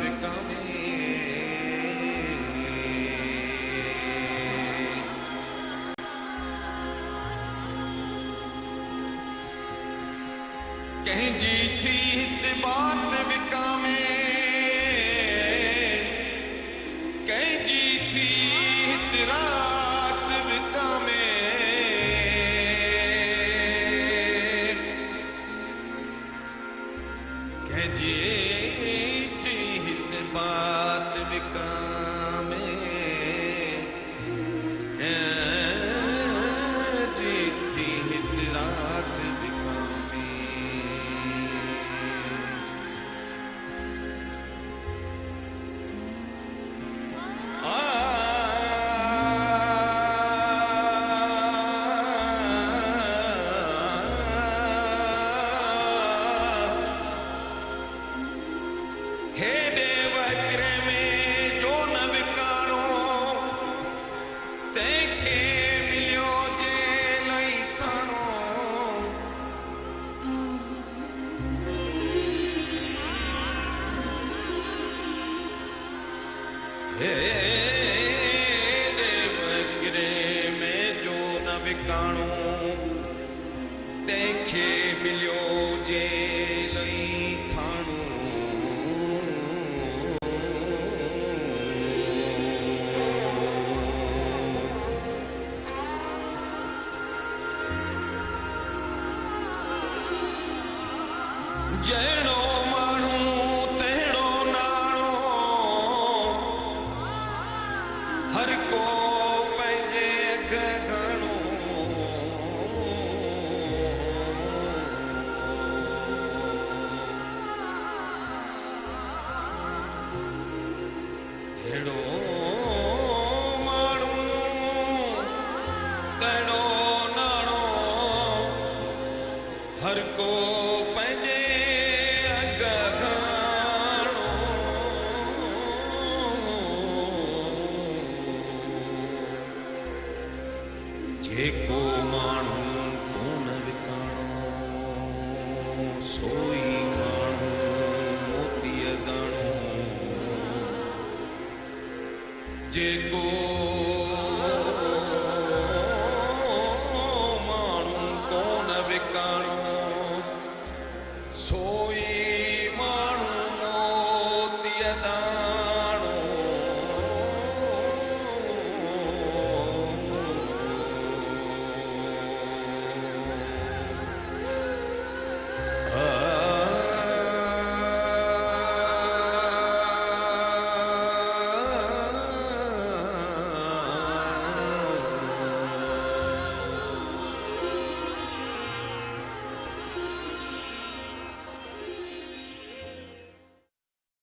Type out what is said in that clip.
विकामे। कंहिंजी थी हित बात विकामे, कंहिंजी थी हित रात विकामे। कंहिंजी थी हित बात विकामे, कंहिंजी थी हित रात विकामे। हेॾे वक्र में जो न विकाणो, तंहिंखे मिलियो जेल ई थाणो। हेॾे वक्र में जो न विकाणो, तंहिंखे मिलियो जेल ई थाणो। जहिड़ो माण्हू तहिड़ो नाणो, हर को पंहिंजे अघ घणो। जहिड़ो माण्हू तहिड़ो नाणो, हर को पंहिंजे जेको माण्हू कोन विकाणो, सोई माण्हू मोतीअ दाणो। जेको माण्हू कोन विकाणो, सोई माण्हू मोतीअ दाणो।